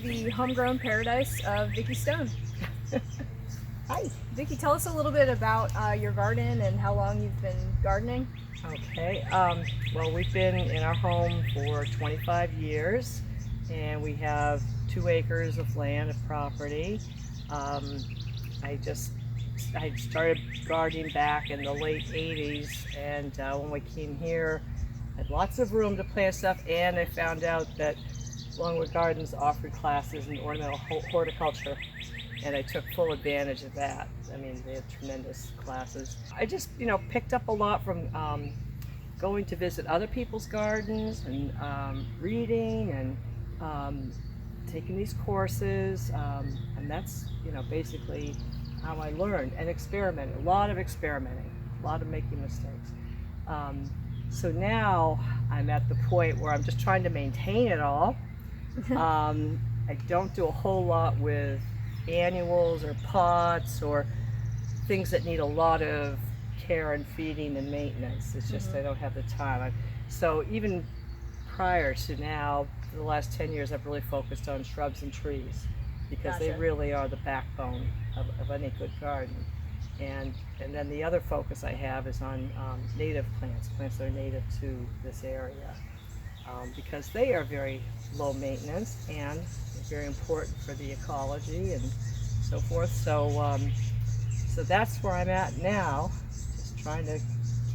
the homegrown paradise of Vicki Stone. Hi. Vicki, tell us a little bit about your garden and how long you've been gardening. Okay. Well, we've been in our home for 25 years, and we have 2 acres of land, of property. I started gardening back in the late 80s, and when we came here, I had lots of room to plant stuff, and I found out that Longwood Gardens offered classes in ornamental horticulture, and I took full advantage of that. I mean, they had tremendous classes. I just, picked up a lot from going to visit other people's gardens and reading and taking these courses, and that's, basically how I learned, and experimenting, a lot of experimenting, a lot of making mistakes. So now I'm at the point where I'm just trying to maintain it all. I don't do a whole lot with annuals or pots or things that need a lot of care and feeding and maintenance. It's just I don't have the time. So even prior to now, for the last 10 years, I've really focused on shrubs and trees, because they really are the backbone of any good garden. And then the other focus I have is on native plants that are native to this area, because they are very low maintenance and very important for the ecology and so forth. So so that's where I'm at now, just trying to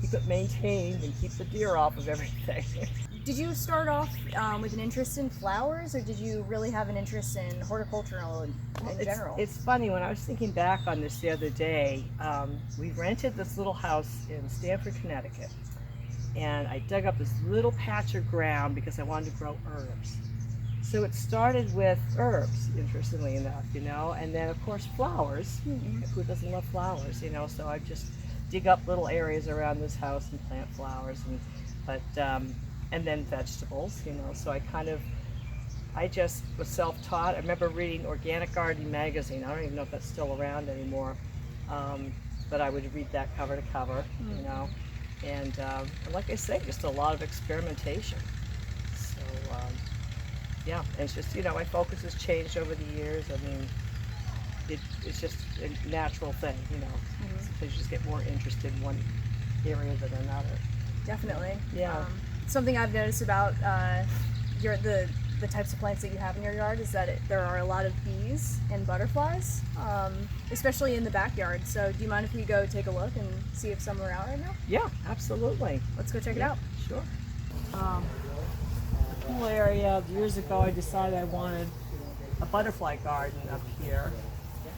keep it maintained and keep the deer off of everything. Did you start off with an interest in flowers, or did you really have an interest in horticulture in general? It's funny, when I was thinking back on this the other day, we rented this little house in Stamford, Connecticut, and I dug up this little patch of ground because I wanted to grow herbs. So it started with herbs, interestingly enough, and then of course flowers. Who doesn't love flowers, So I just dig up little areas around this house and plant flowers, and then vegetables, So I just was self-taught. I remember reading Organic Garden magazine. I don't even know if that's still around anymore, but I would read that cover to cover, and like I say, just a lot of experimentation. So yeah, and it's just, my focus has changed over the years. I mean, it's just a natural thing, Sometimes you just get more interested in one area than another. Definitely. Yeah. Something I've noticed about the types of plants that you have in your yard is that there are a lot of bees and butterflies, especially in the backyard. So do you mind if we go take a look and see if some are out right now? Yeah, absolutely. Let's go check it out. Sure. The pool area, years ago I decided I wanted a butterfly garden up here,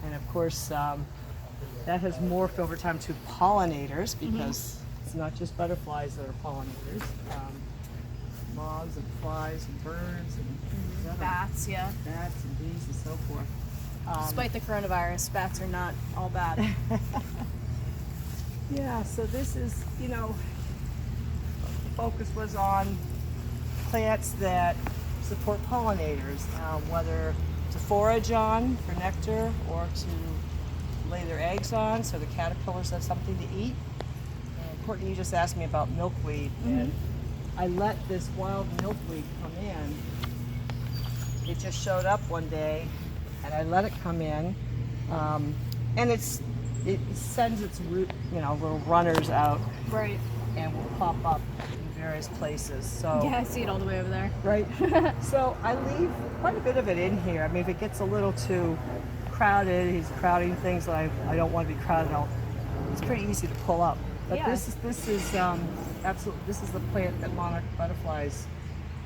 and of course that has morphed over time to pollinators, because it's not just butterflies that are pollinators. Moths and flies and birds and Bats, yeah. Bats and bees and so forth. Despite the coronavirus, bats are not all bad. Yeah, so this is, the focus was on plants that support pollinators, whether to forage on for nectar or to lay their eggs on so the caterpillars have something to eat. And Courtney, you just asked me about milkweed, and I let this wild milkweed come in. It just showed up one day, and I let it come in, and it sends its root, little runners out, Right. and will pop up in various places. So Yeah, I see it all the way over there. right. So I leave quite a bit of it in here. I mean, if it gets a little too crowded, he's crowding things that I don't want to be crowded. It's pretty easy to pull up. But Yeah. this is absolutely, this is the plant that monarch butterflies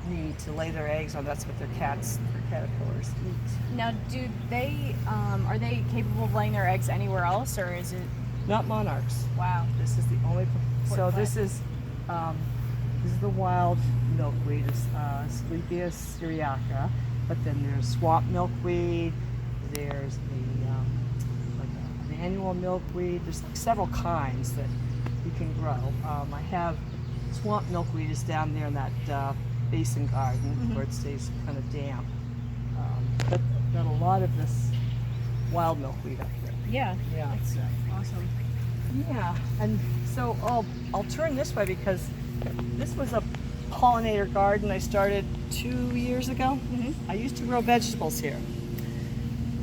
need to lay their eggs on. That's what their caterpillars eat. Now, do they are they capable of laying their eggs anywhere else, or is it? Not monarchs. Wow. This is the only. So this is the wild milkweed, Sleepia syriaca. But then there's swamp milkweed. There's the annual milkweed. There's several kinds that you can grow. I have swamp milkweed is down there in that basin garden where it stays kind of damp. But got a lot of this wild milkweed up here. Yeah. Yeah. That's awesome. Yeah, and so I'll turn this way because this was a pollinator garden I started 2 years ago. Mhm. I used to grow vegetables here,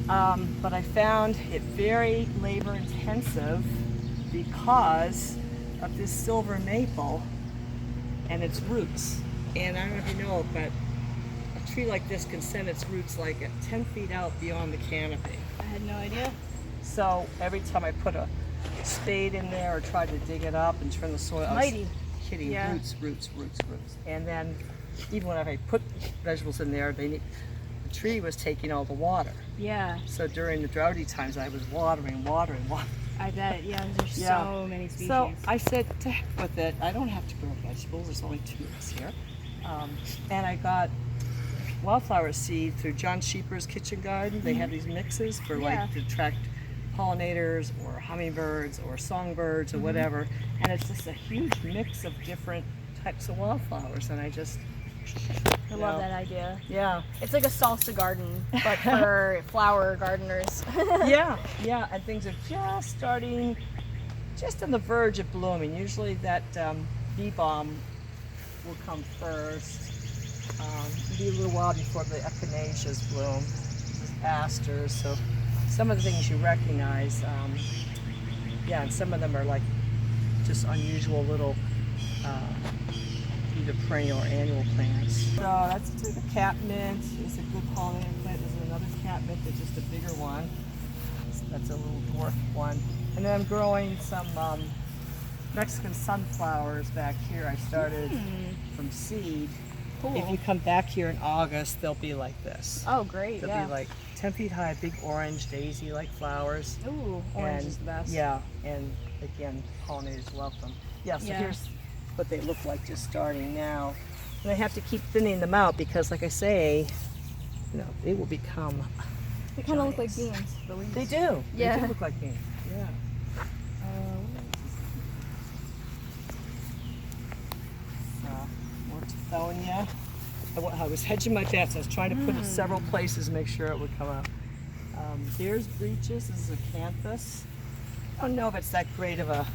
but I found it very labor intensive because of this silver maple and its roots. And I don't know if you know, but a tree like this can send its roots like 10 feet out beyond the canopy. I had no idea. So every time I put a spade in there or tried to dig it up and turn the soil, I was Mighty. hitting Yeah. roots. And then even when I put vegetables in there, the tree was taking all the water. Yeah, So during the droughty times, I was watering. I bet. Yeah, there's Yeah. so many species. So I said, to heck with it. I don't have to grow vegetables. There's only 2 of us here. And I got wildflower seed through John Sheeper's kitchen garden. They have these mixes for Yeah. like to attract pollinators or hummingbirds or songbirds or whatever. And it's just a huge mix of different types of wildflowers. And I just, I love that idea. yeah. It's like a salsa garden, but for flower gardeners. Yeah, and things are just starting, just on the verge of blooming. Usually that bee balm will come first. It'll be a little while before the echinaceas bloom, asters. So some of the things you recognize, and some of them are like just unusual little either perennial or annual plants. So that's like a catmint. It's a good pollinator plant. There's another catmint that's just a bigger one. That's a little dwarf one. And then I'm growing some Mexican sunflowers back here. I started from seed. Cool. If you come back here in August, they'll be like this. Oh, great. They'll Yeah. be like 10 feet high, big orange daisy-like flowers. Ooh, orange And, is the best. Yeah, and again, pollinators love them. Yeah, so Yeah. here's what they look like just starting now. And I have to keep thinning them out because, like I say, they will become. They kind of look like giants. beans. The leaves. They do. They Yeah. do look like beans. Yeah. Mortithonia. I was hedging my bets. I was trying to put it several places to make sure it would come up. There's breeches. This is a canthus. I don't know if it's that great of a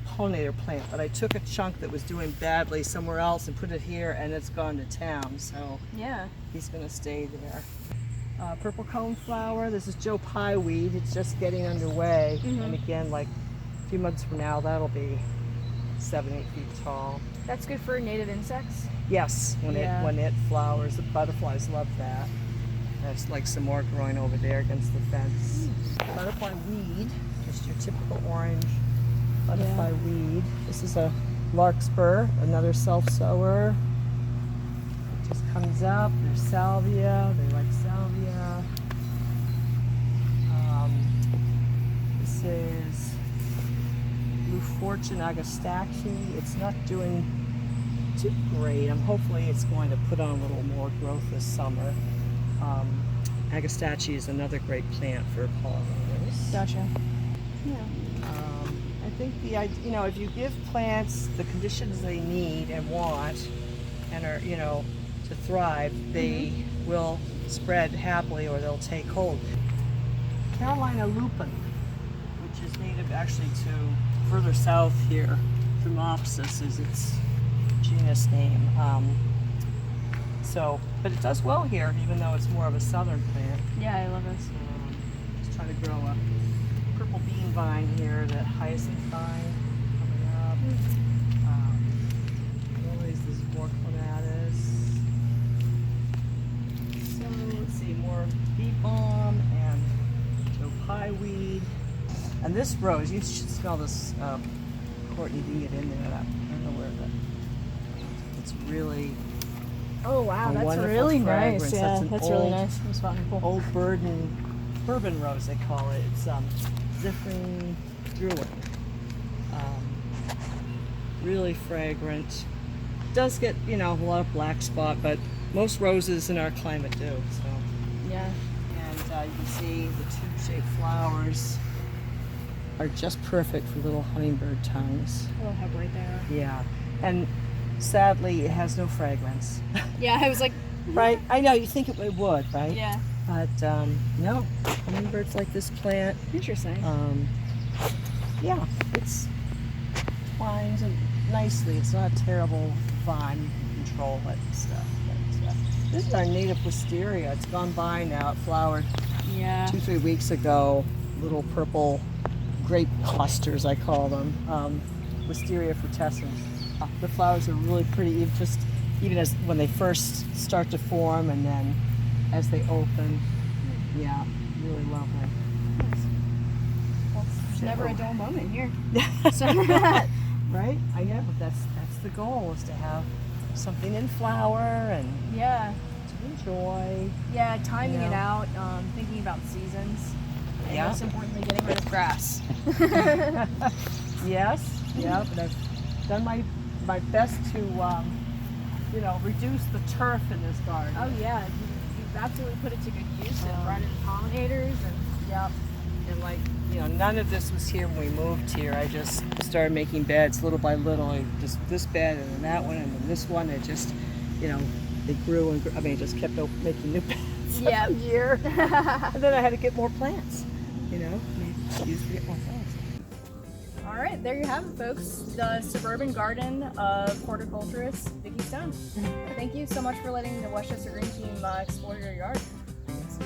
pollinator plant, but I took a chunk that was doing badly somewhere else and put it here, and it's gone to town. So Yeah. he's going to stay there. Purple cone flower. This is Joe Pye weed. It's just getting underway, and again, like a few months from now, that'll be 7-8 feet tall. That's good for native insects. Yes, when Yeah. it flowers, the butterflies love that. There's like some more growing over there against the fence. Butterfly weed, just your typical orange butterfly weed. This is a larkspur, another self-sower. It just comes up. There's salvia. They like salvia. This is Blue Fortune agastache. It's not doing too great. Hopefully it's going to put on a little more growth this summer. Agastache is another great plant for pollinators. Gotcha. Yeah. I think if you give plants the conditions they need and want and are, to thrive, they will spread happily or they'll take hold. Carolina lupin, which is native actually to further south here. Thermopsis is its genus name. But it does well here, even though it's more of a southern plant. Yeah, I love this. Just trying to grow a purple bean vine here, that hyacinth vine coming up. Always this more clematis. So let's see, more bee balm and Joe Pye weed. And this rose, you should smell this. Courtney, you can get in there. I don't know where, but it's really Oh wow, a that's wonderful really fragrance. nice. Yeah, an that's really old- nice. It's fun. Cool. Old bourbon rose, they call it. It's Ziphrine Druid. Really fragrant. Does get, a lot of black spot, but most roses in our climate do. So, Yeah. and you can see the tube-shaped flowers are just perfect for little hummingbird tongues. Oh, how bright they are. Yeah, and sadly, it has no fragrance. Yeah, I was like, Right? I know, you think it would, right? yeah. But no, hummingbirds like this plant. Interesting. Yeah, it's twines nicely. It's not a terrible vine. You control it and stuff. But, this is our native wisteria. It's gone by now. It flowered Yeah. 2-3 weeks ago. Little purple grape clusters, I call them. Wisteria frutescens. The flowers are really pretty, even as when they first start to form, and then as they open. Yeah, really lovely. Well, there's never a dull moment here. Right? I know. That's the goal, is to have something in flower and Yeah. to enjoy. Yeah, timing it Yeah. out, thinking about seasons, and Yeah. most importantly, getting rid of grass. Yes. Yeah. But I've done my best to reduce the turf in this garden. Oh yeah, you've absolutely put it to good use and brought in pollinators and Yep. And none of this was here when we moved here. I just started making beds little by little. Just this bed and then that one and then this one. It just, they grew and grew. I mean, I just kept making new beds Yeah. every year. And then I had to get more plants. You used to get more plants. All right, there you have it, folks. The suburban garden of horticulturist Vicki Stone. Thank you so much for letting the Westchester Green Team explore your yard.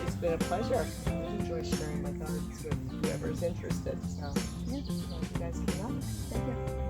It's been a pleasure. I enjoy sharing my gardens with whoever's interested. So, yeah, you guys can know. Thank you.